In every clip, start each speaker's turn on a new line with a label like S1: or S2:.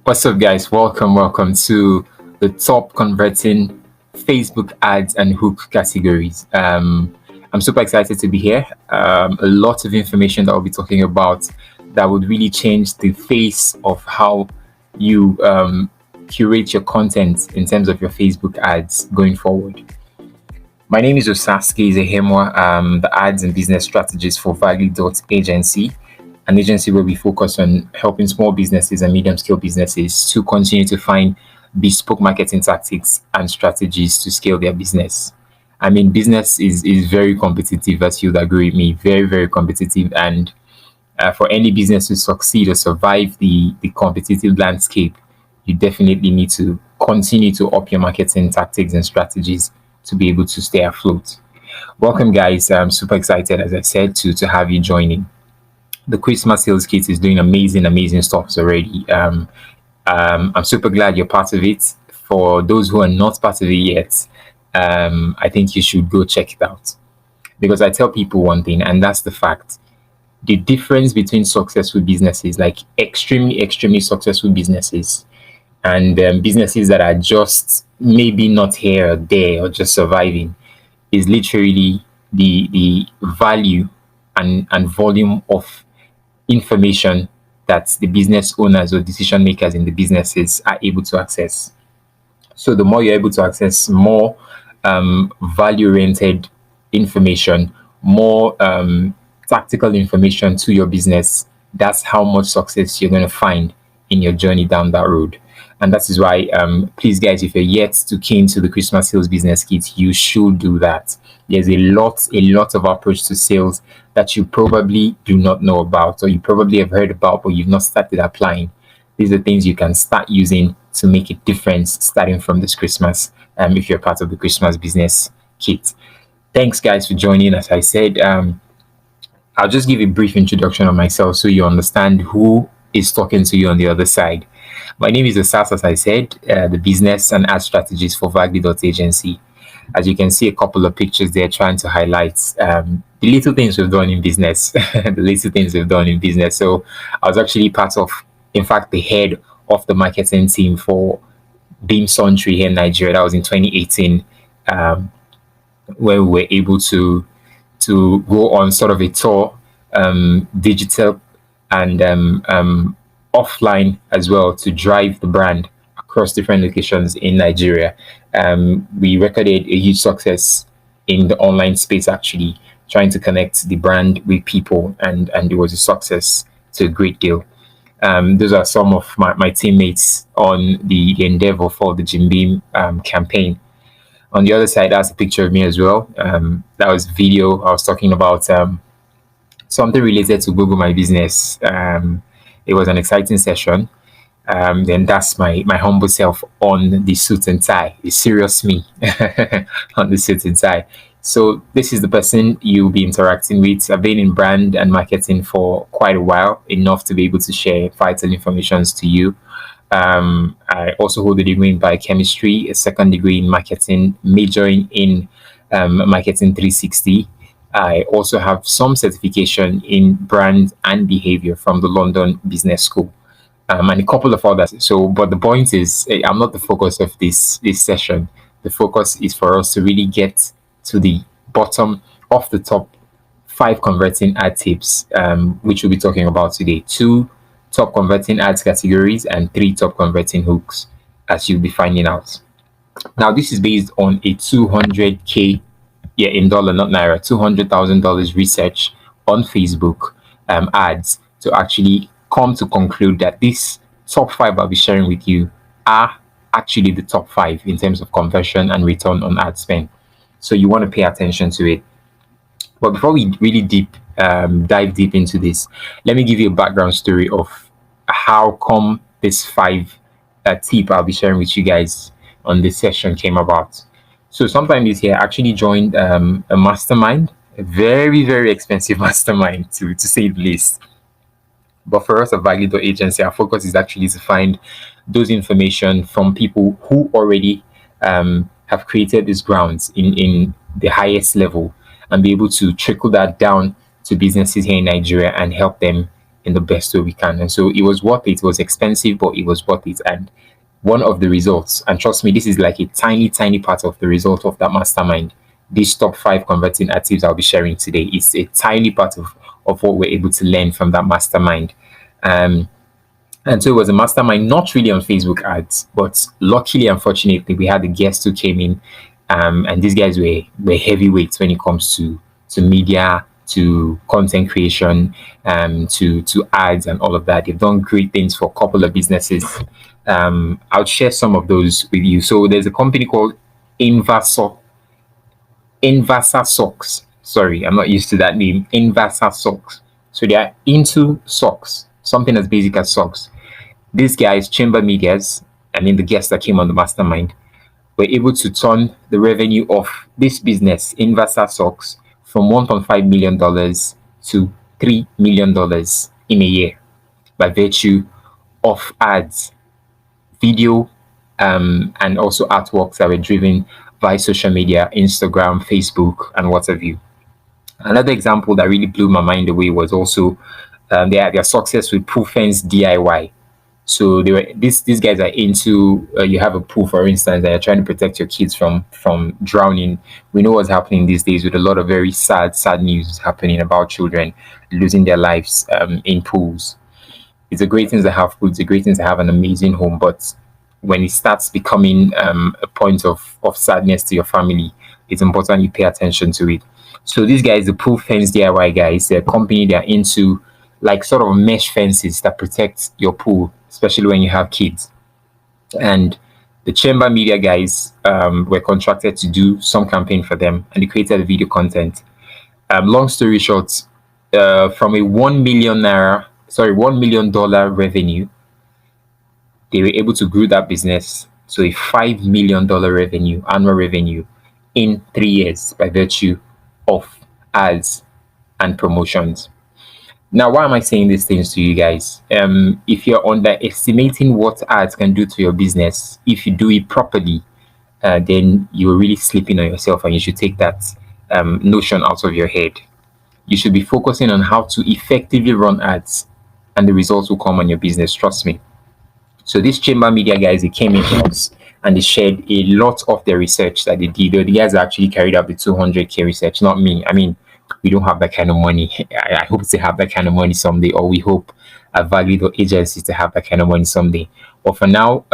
S1: What's up, guys? Welcome to the top converting Facebook ads and hook categories. I'm super excited to be here. A lot of information that we'll be talking about that would really change the face of how you curate your content in terms of your Facebook ads going forward. My name is Osaski Zehemwa. The ads and business strategist for vaglee.Agency, an agency where we focus on helping small businesses and medium scale businesses to continue to find bespoke marketing tactics and strategies to scale their business. I mean, business is very competitive, as you'd agree with me, very competitive. And for any business to succeed or survive the competitive landscape, you definitely need to continue to up your marketing tactics and strategies to be able to stay afloat. Welcome, guys. I'm super excited, as I said, to have you joining. The Christmas sales kit is doing amazing stuff already. I'm super glad you're part of it. For those who are not part of it yet, I think you should go check it out, because I tell people one thing, and that's the fact: the difference between successful businesses, like extremely successful businesses, and businesses that are just maybe not here or there or just surviving, is literally the value and volume of information that the business owners or decision makers in the businesses are able to access. So the more you're able to access more value oriented information, more tactical information to your business, that's how much success you're going to find in your journey down that road. And that is why, please, guys, if you're yet to key into the Christmas sales business kit, you should do that. There's a lot of approach to sales that you probably do not know about, or you probably have heard about, but you've not started applying. These are things you can start using to make a difference starting from this Christmas, if you're part of the Christmas business kit. Thanks, guys, for joining. As I said, I'll just give a brief introduction of myself so you understand who is talking to you on the other side. My name is Asas, as I said, the business and ad strategist for vaglee.Agency. As you can see, a couple of pictures there trying to highlight the little things we've done in business, the little things we've done in business. So I was actually part of, in fact, the head of the marketing team for Beam Sundry here in Nigeria. That was in 2018, where we were able to go on sort of a tour, digital and offline as well, to drive the brand across different locations in Nigeria. We recorded a huge success in the online space, actually trying to connect the brand with people, and it was a success to a great deal. Those are some of my teammates on the endeavor for the Jim Beam campaign. On the other side, that's a picture of me as well. That was video. I was talking about something related to Google My Business. It was an exciting session. Then that's my humble self on the suit and tie, the serious me on the suit and tie. So this is the person you'll be interacting with. I've been in brand and marketing for quite a while, enough to be able to share vital information to you. I also hold a degree in biochemistry, a second degree in marketing, majoring in marketing 360. I also have some certification in brand and behavior from the London Business School, and a couple of others. So, but the point is, I'm not the focus of this session. The focus is for us to really get to the bottom of the top 5 converting ad tips, which we'll be talking about today. 2 top converting ads categories and 3 top converting hooks, as you'll be finding out. Now, this is based on a 200K, yeah, in dollar, not naira, $200,000 research on Facebook ads to actually come to conclude that these top 5 I'll be sharing with you are actually the top 5 in terms of conversion and return on ad spend. So you want to pay attention to it. But before we really dive deep into this, let me give you a background story of how come this 5 tip I'll be sharing with you guys on this session came about. So sometime this year, I actually joined a mastermind, a very expensive mastermind to say the least. But for us at vaglee.Agency, our focus is actually to find those information from people who already have created these grounds in the highest level, and be able to trickle that down to businesses here in Nigeria and help them in the best way we can. And so it was worth it. It was expensive, but it was worth it. And one of the results, and trust me, this is like a tiny, tiny part of the result of that mastermind. These top five converting actives I'll be sharing today is a tiny part of what we're able to learn from that mastermind. Um, and so it was a mastermind, not really on Facebook ads, but luckily, unfortunately, we had a guest who came in, and these guys were heavyweights when it comes to media, to content creation, to ads and all of that. They've done great things for a couple of businesses. I'll share some of those with you. So there's a company called Invaso Invasa Socks. Sorry, I'm not used to that name. Invasa Socks. So they are into socks, something as basic as socks. These guys, Chamber Medias, I mean the guests that came on the mastermind, were able to turn the revenue of this business, Invasa Socks, from $1.5 million to $3 million in a year by virtue of ads, video, and also artworks that were driven by social media, Instagram, Facebook, and what have you. Another example that really blew my mind away was also their success with pool fence DIY. So these guys are into you have a pool, for instance, that you're trying to protect your kids from drowning. We know what's happening these days with a lot of very sad news happening about children losing their lives in pools. It's a great thing to have food. It's a great thing to have an amazing home, but when it starts becoming a point of sadness to your family, it's important you pay attention to it. So these guys, the pool fence DIY guys, they're a company. They're into like sort of mesh fences that protect your pool, especially when you have kids. And the Chamber Media guys were contracted to do some campaign for them, and they created video content. Long story short, from a 1 million dollar revenue, they were able to grow that business to a $5 million revenue, annual revenue, in 3 years by virtue of ads and promotions. Now, why am I saying these things to you guys? If you're underestimating what ads can do to your business, if you do it properly, then you're really sleeping on yourself, and you should take that notion out of your head. You should be focusing on how to effectively run ads, and the results will come on your business. Trust me. So these Chamber Media guys, they came in house and they shared a lot of their research that they did. The guys actually carried out the 200K research, not me. I mean, we don't have that kind of money. I hope to have that kind of money someday, or we hope at vaglee.Agency to have that kind of money someday. But for now,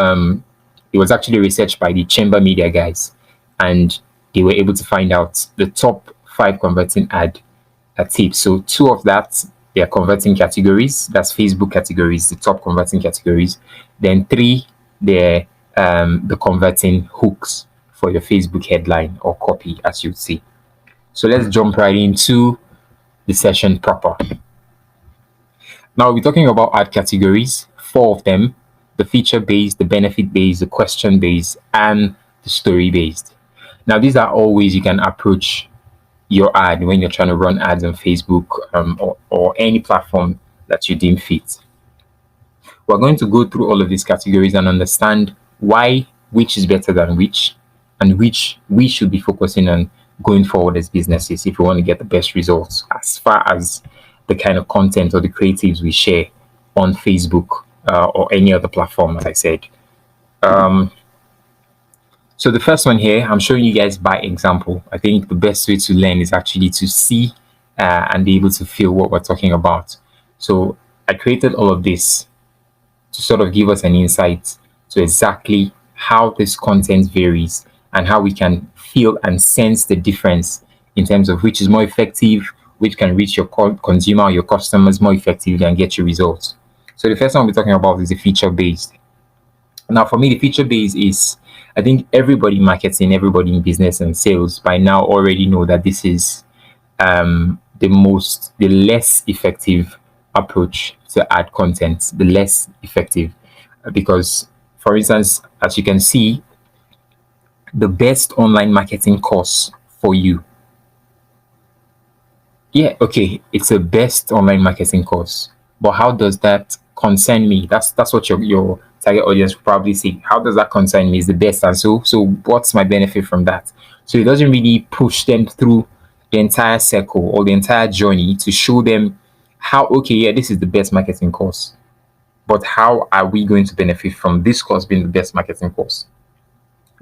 S1: it was actually researched by the Chamber Media guys, and they were able to find out the top five converting ad tips. So two of that, they are converting categories. That's Facebook categories, the top converting categories. Then three, they're the converting hooks for your Facebook headline or copy, as you'd see. So let's jump right into the session proper. Now we're talking about ad categories, four of them: the feature based, the benefit based, the question based, and the story based. Now these are all ways you can approach your ad when you're trying to run ads on Facebook or any platform that you deem fit. We're going to go through all of these categories and understand why which is better than which, and which we should be focusing on going forward as businesses if we want to get the best results as far as the kind of content or the creatives we share on Facebook or any other platform, as I said. So the first one here, I'm showing you guys by example. I think the best way to learn is actually to see and be able to feel what we're talking about. So I created all of this to sort of give us an insight to exactly how this content varies and how we can feel and sense the difference in terms of which is more effective, which can reach your consumer, your customers more effectively and get you results. So the first one we're talking about is the feature based. Now, for me, the feature based is, I think everybody in marketing, everybody in business and sales by now already know that this is the less effective approach to add content, the less effective. Because, for instance, as you can see, the best online marketing course for you. Yeah, okay, it's a best online marketing course. But how does that concern me? That's what your target audience will probably say. How does that concern me? Is the best, and so what's my benefit from that? So it doesn't really push them through the entire circle or the entire journey to show them How, okay, yeah, this is the best marketing course, but how are we going to benefit from this course being the best marketing course?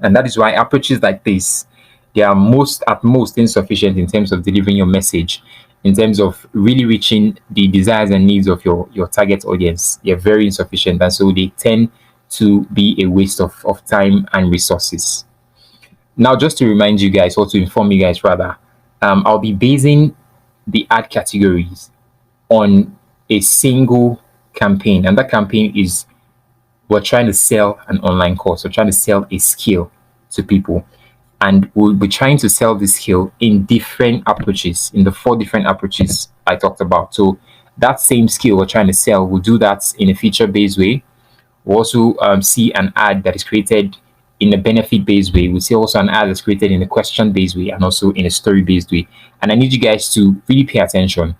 S1: And that is why approaches like this, they are most at most insufficient in terms of delivering your message, in terms of really reaching the desires and needs of your target audience. They're very insufficient, and so they tend to be a waste of time and resources. Now, just to remind you guys, or to inform you guys rather, I'll be basing the ad categories on a single campaign, and that campaign is, we're trying to sell an online course. We're trying to sell a skill to people. And we'll be trying to sell this skill in different approaches, in the 4 different approaches I talked about. So that same skill we're trying to sell, we'll do that in a feature-based way. We'll also see an ad that is created in a benefit-based way. We'll see also an ad that's created in a question-based way and also in a story-based way. And I need you guys to really pay attention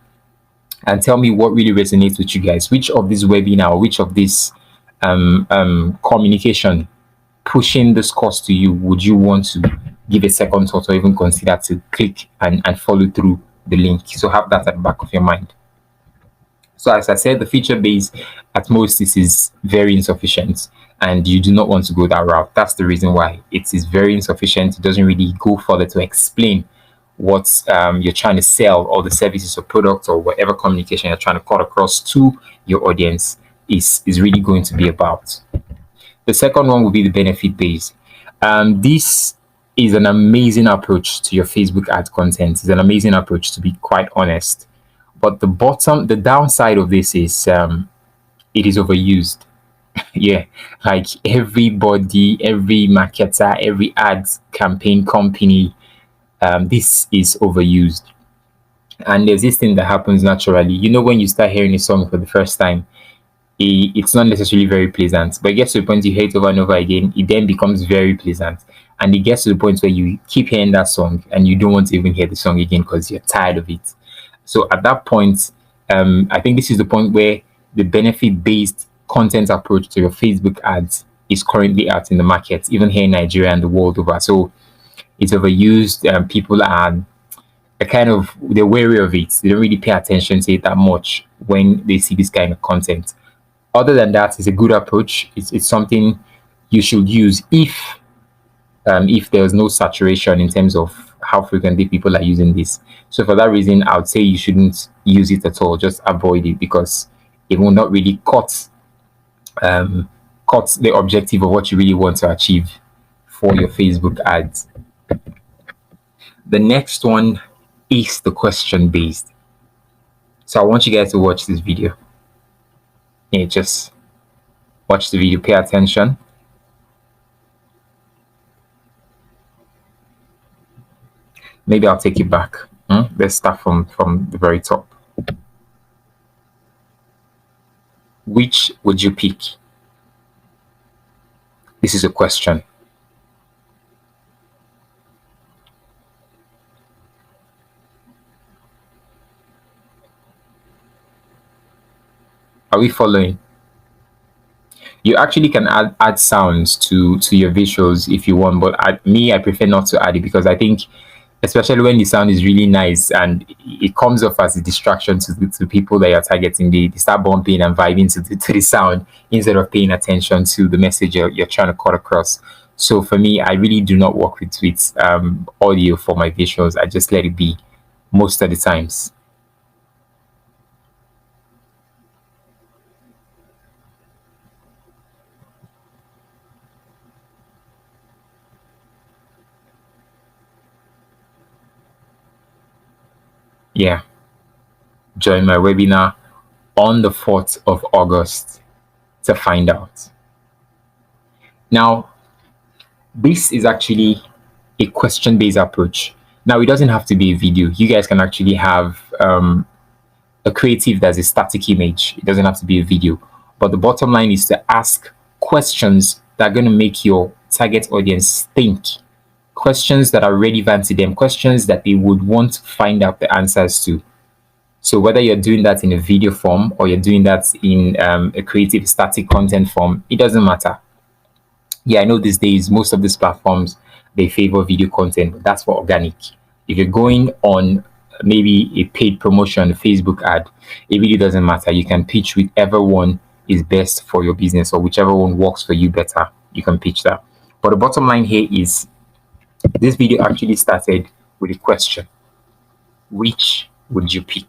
S1: and tell me what really resonates with you guys. Which of this webinar, which of this communication pushing this course to you would you want to give a second thought or even consider to click and follow through the link? So have that at the back of your mind. So as I said, the feature base, at most, this is very insufficient and you do not want to go that route. That's the reason why it is very insufficient. It doesn't really go further to explain what you're trying to sell, or the services or products or whatever communication you're trying to cut across to your audience is really going to be about. The second one will be the benefit base. This is an amazing approach to your Facebook ad content. It's an amazing approach, to be quite honest. But the downside of this is it is overused. Yeah, like everybody, every marketer, every ads campaign company, this is overused. And there's this thing that happens naturally. You know, when you start hearing a song for the first time, it's not necessarily very pleasant, but it gets to the point you hear it over and over again, it then becomes very pleasant. And it gets to the point where you keep hearing that song and you don't want to even hear the song again because you're tired of it. So at that point, I think this is the point where the benefit-based content approach to your Facebook ads is currently out in the market, even here in Nigeria and the world over. So it's overused. People are they're wary of it. They don't really pay attention to it that much when they see this kind of content. Other than that, it's a good approach. It's something you should use if there's no saturation in terms of how frequently people are using this. So for that reason, I would say you shouldn't use it at all. Just avoid it because it will not really cut the objective of what you really want to achieve for your Facebook ads. The next one is the question based. So I want you guys to watch this video. Yeah, just watch the video, pay attention. Maybe I'll take it back. Let's start from the very top. Which would you pick? This is a question. Are we following? You actually can add sounds to your visuals if you want, but I prefer not to add it because I think, especially when the sound is really nice and it comes off as a distraction to people that you're targeting, they start bumping and vibing to the sound instead of paying attention to the message you're trying to cut across. So for me, I really do not work with audio for my visuals. I just let it be most of the times. Yeah, join my webinar on the 4th of August to find out. Now, this is actually a question-based approach. Now, it doesn't have to be a video. You guys can actually have a creative that's a static image. It doesn't have to be a video. But the bottom line is to ask questions that are going to make your target audience think. Questions that are relevant to them, questions that they would want to find out the answers to. So whether you're doing that in a video form or you're doing that in a creative static content form, it doesn't matter. Yeah, I know these days most of these platforms, they favor video content, but that's for organic. If you're going on maybe a paid promotion, Facebook ad. It really doesn't matter. You can pitch whichever one is best for your business or whichever one works for you better. You can pitch that. But the bottom line here is this video actually started with a question: which would you pick?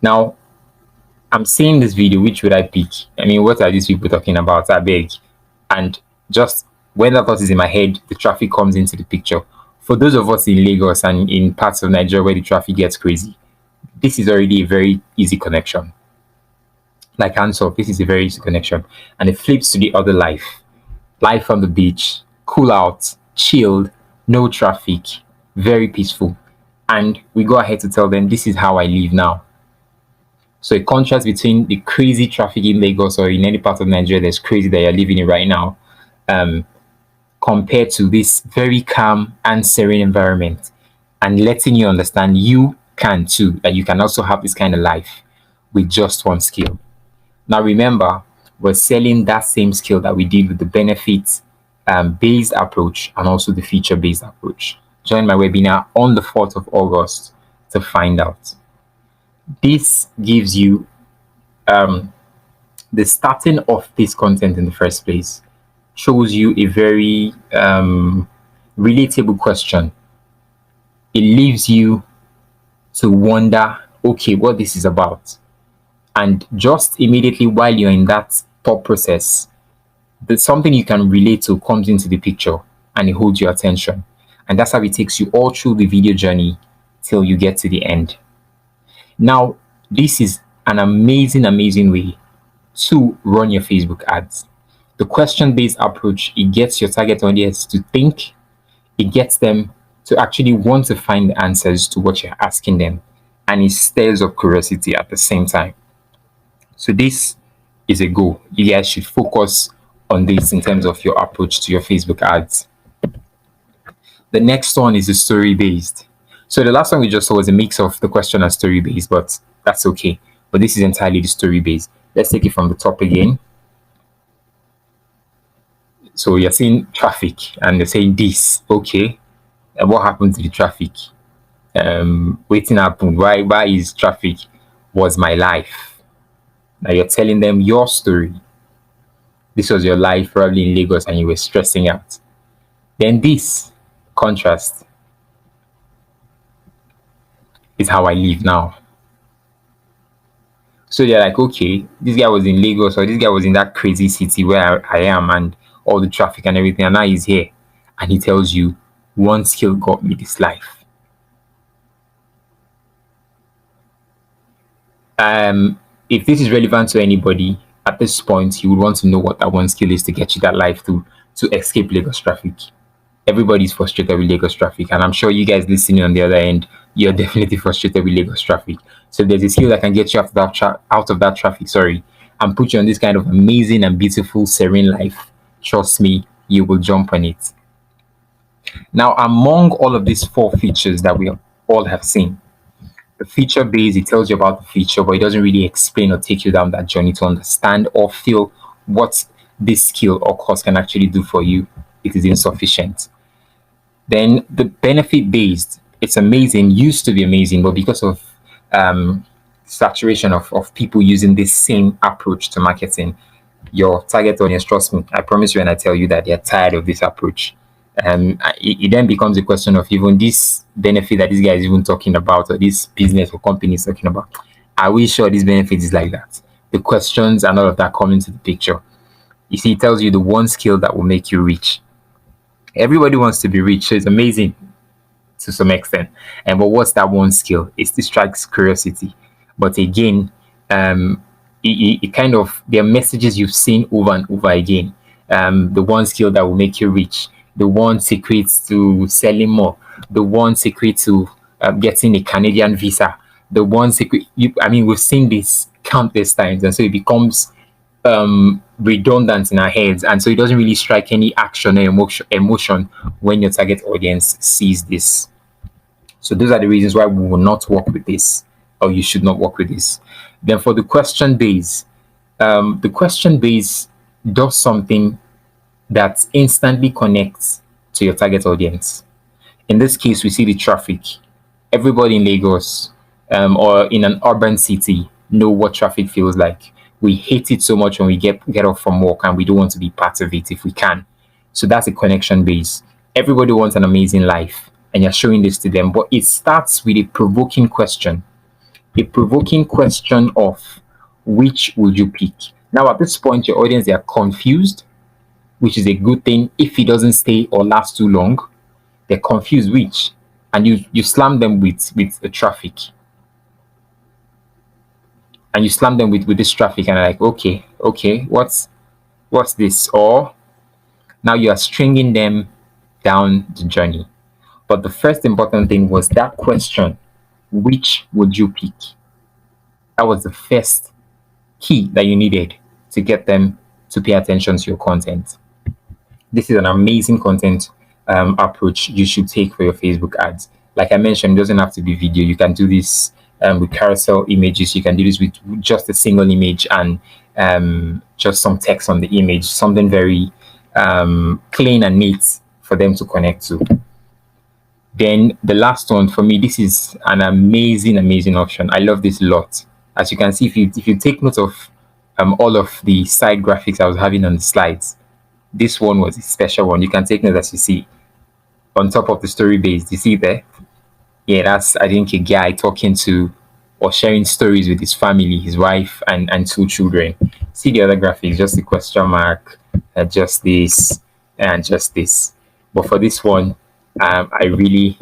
S1: Now, I'm saying this video, which would I pick? I mean, what are these people talking about? I beg. And just when that thought is in my head, the traffic comes into the picture. For those of us in Lagos and in parts of Nigeria where the traffic gets crazy, this is already a very easy connection. Like hands off, this is a very easy connection. And it flips to the other life. Life on the beach, cool out, chilled, no traffic, very peaceful. And we go ahead to tell them, this is how I live now. So a contrast between the crazy traffic in Lagos or in any part of Nigeria that's crazy that you're living in right now, compared to this very calm and serene environment, and letting you understand you can too, that you can also have this kind of life with just one skill. Now remember, we're selling that same skill that we did with the benefits based approach and also the feature based approach. Join my webinar on the 4th of August to find out. This gives you the starting of this content in the first place, shows you a very relatable question. It leaves you to wonder, okay, what this is about. And just immediately while you're in that thought process, there's something you can relate to comes into the picture and it holds your attention. And that's how it takes you all through the video journey till you get to the end. Now, this is an amazing way to run your Facebook ads. The question-based approach, it gets your target audience to think, it gets them to actually want to find the answers to what you're asking them, and it stirs up curiosity at the same time. So this is a goal. You guys should focus on this in terms of your approach to your Facebook ads. The next one is the story-based. So the last one we just saw was a mix of the question and story-based, but that's okay. But this is entirely the story-based. Let's take it from the top again. So you're seeing traffic and you're saying this, okay. And what happened to the traffic? Waiting happened. Why is traffic was my life? Now you're telling them your story. This was your life probably in Lagos and you were stressing out. Then this contrast is how I live now. So they're like, okay, this guy was in Lagos or this guy was in that crazy city where I am and all the traffic and everything, and now he's here and he tells you one skill got me this life. If this is relevant to anybody at this point, you would want to know what that one skill is to get you that life to escape Lagos traffic. Everybody's frustrated with Lagos traffic, and I'm sure you guys listening on the other end, you're definitely frustrated with Lagos traffic. So there's a skill that can get you out of that traffic, and put you on this kind of amazing and beautiful serene life. Trust me, you will jump on it. Now, among all of these 4 features that we all have seen, the feature base, it tells you about the feature, but it doesn't really explain or take you down that journey to understand or feel what this skill or course can actually do for you. It is insufficient. Then the benefit based, it's amazing, used to be amazing, but because of saturation of people using this same approach to marketing, your target audience, trust me, I promise you, and I tell you that they're tired of this approach. It then becomes a question of even this benefit that this guy is even talking about, or this business or company is talking about. Are we sure this benefit is like that? The questions and all of that come into the picture. You see, it tells you the one skill that will make you rich. Everybody wants to be rich, so it's amazing to some extent. But what's that one skill? It strikes curiosity. But again, it kind of, there are messages you've seen over and over again. The one skill that will make you rich, the one secret to selling more, the one secret to getting a Canadian visa, the one secret. We've seen this countless times, and so it becomes redundant in our heads, and so it doesn't really strike any action or emotion when your target audience sees this. So those are the reasons why we will not work with this, or you should not work with this. Then for the question base does something that instantly connects to your target audience. In this case, we see the traffic. Everybody in Lagos or in an urban city know what traffic feels like. We hate it so much when we get off from work and we don't want to be part of it if we can. So that's a connection base. Everybody wants an amazing life, and you're showing this to them. But it starts with a provoking question of which would you pick? Now, at this point, your audience, they are confused, which is a good thing if it doesn't stay or last too long. They're confused which, and you slam them with the traffic, and you slam them with this traffic, and they're like, okay, what's this? Or now you are stringing them down the journey. But the first important thing was that question, which would you pick? That was the first key that you needed to get them to pay attention to your content. This is an amazing content approach you should take for your Facebook ads. Like I mentioned, it doesn't have to be video. You can do this with carousel images. You can do this with just a single image and just some text on the image, something very clean and neat for them to connect to. Then the last one for me, this is an amazing option. I love this a lot. As you can see, if you take note of all of the side graphics I was having on the slides, this one was a special one. You can take note, as you see on top of the story base. You see there? Yeah, that's, I think, a guy talking to or sharing stories with his family, his wife, and two children. See the other graphics, just the question mark, just this, and just this. But for this one, I really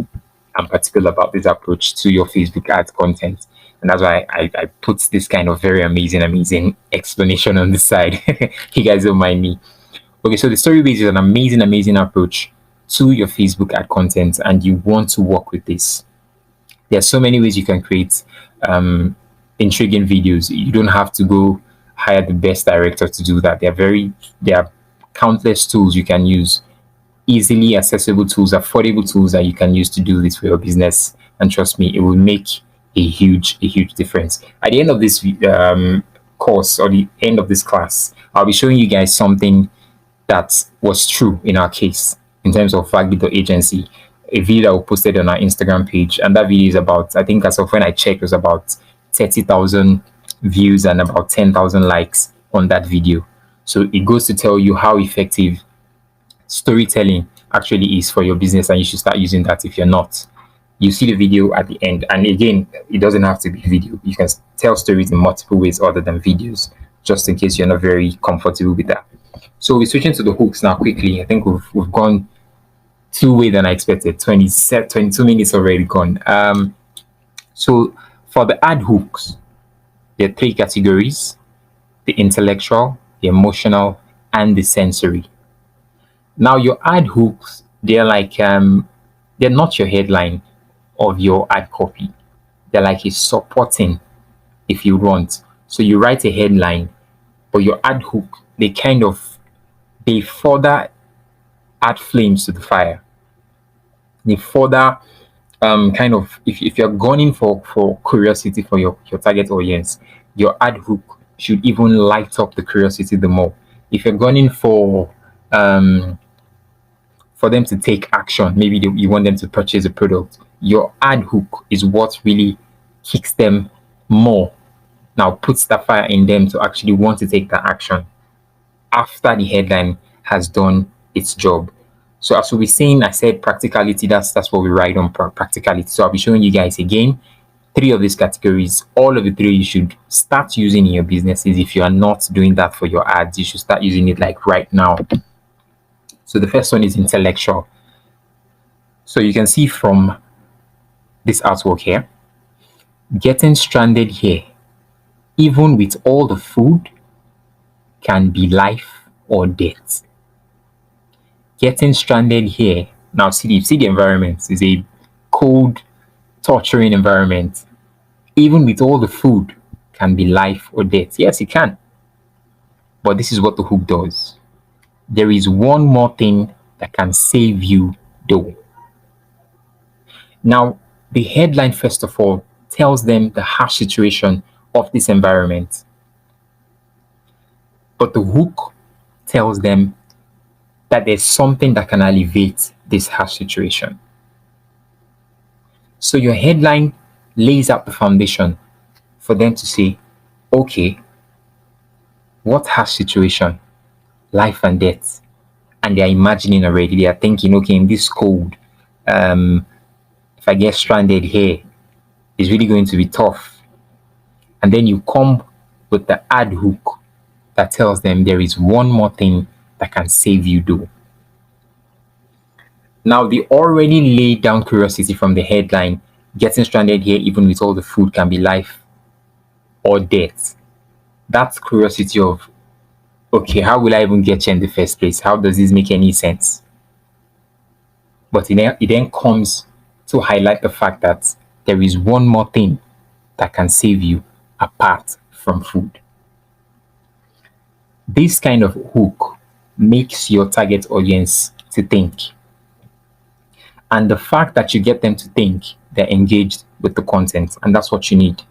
S1: am particular about this approach to your Facebook ads content. And that's why I put this kind of very amazing explanation on the side. You guys don't mind me. Okay, so the story base is an amazing approach to your Facebook ad content, and you want to work with this. There are so many ways you can create intriguing videos. You don't have to go hire the best director to do that. There are countless tools you can use, easily accessible tools, affordable tools that you can use to do this for your business. And trust me, it will make a huge difference. At the end of this course, or the end of this class, I'll be showing you guys something that was true in our case in terms of vaglee.Agency, a video that we posted on our Instagram page. And that video is about, I think as of when I checked, it was about 30,000 views and about 10,000 likes on that video. So it goes to tell you how effective storytelling actually is for your business, and you should start using that. If you're not, you see the video at the end. And again, it doesn't have to be video. You can tell stories in multiple ways other than videos, just in case you're not very comfortable with that. So we're switching to the hooks now quickly. I think we've gone two way than I expected. 22 minutes already gone. So for the ad hooks, there are three categories: the intellectual, the emotional, and the sensory. Now your ad hooks, they're like they're not your headline of your ad copy. They're like a supporting, if you want. So you write a headline, but your ad hook, they further add flames to the fire. They further if you're gunning for curiosity for your target audience, your ad hook should even light up the curiosity the more. If you're gunning for them to take action, maybe you want them to purchase a product, your ad hook is what really kicks them more. Now puts that fire in them to actually want to take that action after the headline has done its job. So as we'll be saying, I said practicality, that's what we write on, practicality. So I'll be showing you guys again three of these categories. All of the three you should start using in your businesses. If you are not doing that for your ads, you should start using it like right now. So the first one is intellectual. So you can see from this artwork here, getting stranded here, even with all the food, can be life or death. Getting stranded here. Now see the environment. It's a cold, torturing environment. Even with all the food, can be life or death. Yes, it can. But this is what the hook does. There is one more thing that can save you though. Now, the headline, first of all, tells them the harsh situation of this environment. But the hook tells them that there's something that can alleviate this harsh situation. So your headline lays out the foundation for them to say, okay, what harsh situation, life and death, and they're imagining already. They are thinking, okay, in this cold, um, if I get stranded here, it's really going to be tough. And then you come with the ad hook that tells them there is one more thing that can save you, though. Now, they already laid down curiosity from the headline. Getting stranded here, even with all the food, can be life or death. That's curiosity of, okay, how will I even get here in the first place? How does this make any sense? But it then comes to highlight the fact that there is one more thing that can save you apart from food. This kind of hook makes your target audience to think. And the fact that you get them to think, they're engaged with the content, and that's what you need.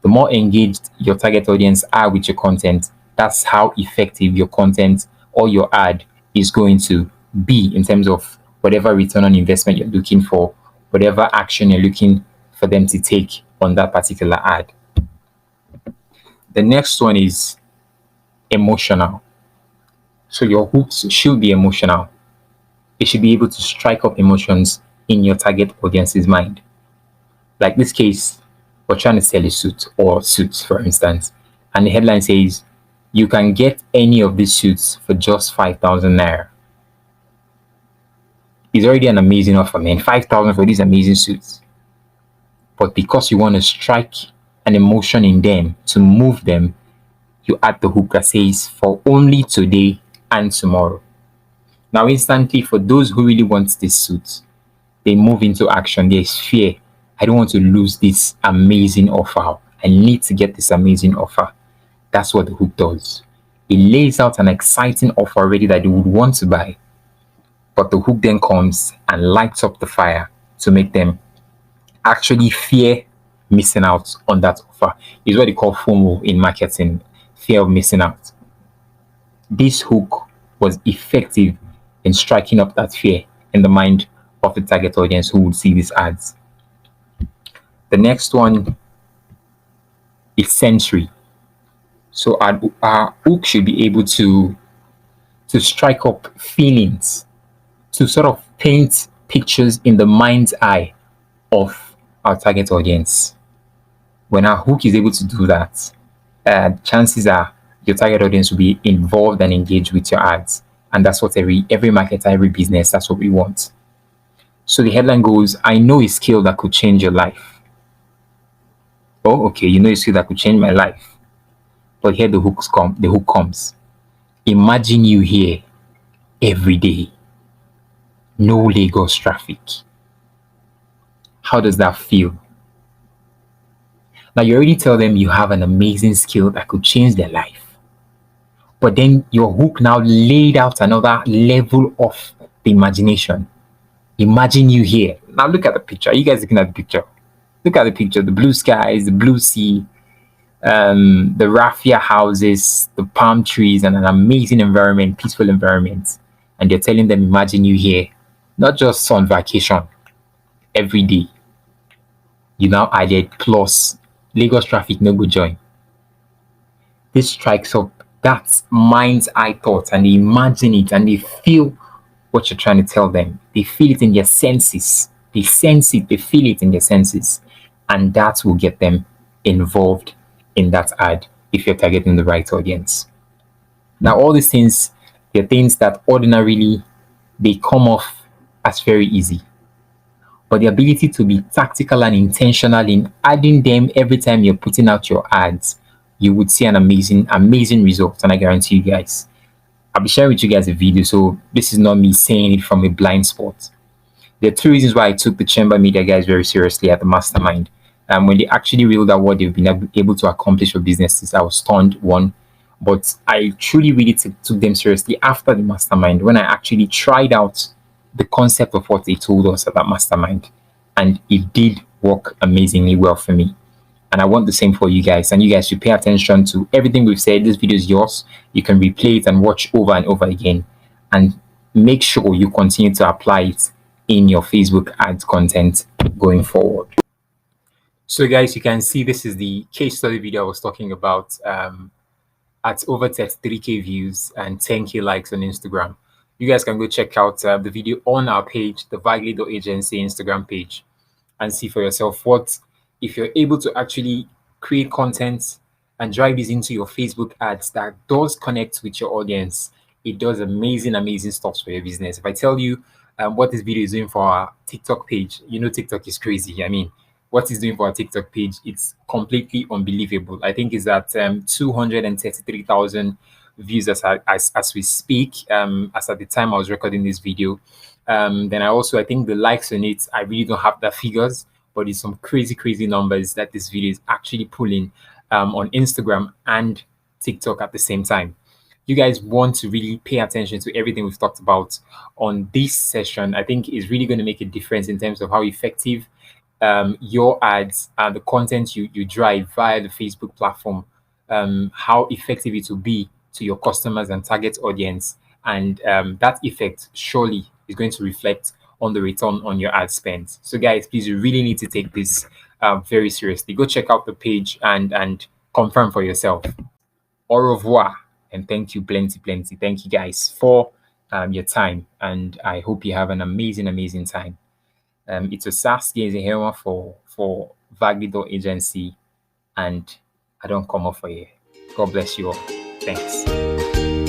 S1: The more engaged your target audience are with your content, that's how effective your content or your ad is going to be in terms of whatever return on investment you're looking for, whatever action you're looking for them to take on that particular ad. The next one is emotional. So your hooks should be emotional. It should be able to strike up emotions in your target audience's mind. Like this case, we're trying to sell a suit or suits, for instance, and the headline says, you can get any of these suits for just 5,000 naira. It's already an amazing offer, man. 5,000 for these amazing suits. But because you want to strike an emotion in them to move them, you add the hook that says, for only today and tomorrow. Now, instantly, for those who really want this suit, they move into action. There's fear. I don't want to lose this amazing offer. I need to get this amazing offer. That's what the hook does. It lays out an exciting offer already that they would want to buy. But the hook then comes and lights up the fire to make them actually fear missing out on that offer. It's what they call FOMO in marketing, fear of missing out. This hook was effective in striking up that fear in the mind of the target audience who would see these ads. The next one is sensory. So our hook should be able to strike up feelings, to sort of paint pictures in the mind's eye of our target audience. When our hook is able to do that, chances are your target audience will be involved and engaged with your ads. And that's what every marketer, every business, that's what we want. So the headline goes, I know a skill that could change your life. Oh, okay, you know a skill that could change my life. But here the hook comes. Imagine you here every day. No Lagos traffic. How does that feel? Now you already tell them you have an amazing skill that could change their life. But then your hook now laid out another level of the imagination. Imagine you here. Now look at the picture. Are you guys looking at the picture? Look at the picture. The blue skies, the blue sea, the raffia houses, the palm trees, and an amazing environment, peaceful environment. And they're telling them, imagine you here, not just on vacation, every day. You now added plus Lagos traffic no go join. This strikes up that mind's eye thought, and they imagine it and they feel what you're trying to tell them. They feel it in their senses. They sense it, they feel it in their senses. And that will get them involved in that ad if you're targeting the right audience. Now, all these things, they're things that ordinarily they come off as very easy. But the ability to be tactical and intentional in adding them every time you're putting out your ads, you would see an amazing result. And I guarantee you guys, I'll be sharing with you guys a video. So this is not me saying it from a blind spot. There are two reasons why I took the Chamber Media guys very seriously at the mastermind. When they actually reeled out what they've been able to accomplish for businesses, I was stunned, one. But I truly really took them seriously after the mastermind, when I actually tried out the concept of what they told us at that mastermind. And it did work amazingly well for me. And I want the same for you guys. And you guys should pay attention to everything we've said. This video is yours. You can replay it and watch over and over again. And make sure you continue to apply it in your Facebook ads content going forward. So guys, you can see this is the case study video I was talking about, at over 33k views and 10k likes on Instagram. You guys can go check out the video on our page, the vaglee.Agency Instagram page, and see for yourself what, if you're able to actually create content and drive this into your Facebook ads that does connect with your audience. It does amazing stuff for your business. If I tell you what this video is doing for our TikTok page, you know TikTok is crazy. I mean, what it's doing for our TikTok page, it's completely unbelievable. I think it's at 233,000 views as we speak, as at the time I was recording this video. Then I think the likes on it, I really don't have the figures, but it's some crazy numbers that this video is actually pulling on Instagram and TikTok at the same time. You guys want to really pay attention to everything we've talked about on this session. I think is really going to make a difference in terms of how effective your ads and the content you drive via the Facebook platform, how effective it will be to your customers and target audience. And that effect surely is going to reflect on the return on your ad spend. So guys, please, you really need to take this very seriously. Go check out the page and confirm for yourself. Au revoir, and thank you plenty. Thank you guys for your time, and I hope you have an amazing time. It's a Saskia here for vaglee.Agency, and I don't come off for you. God bless you all. Thanks.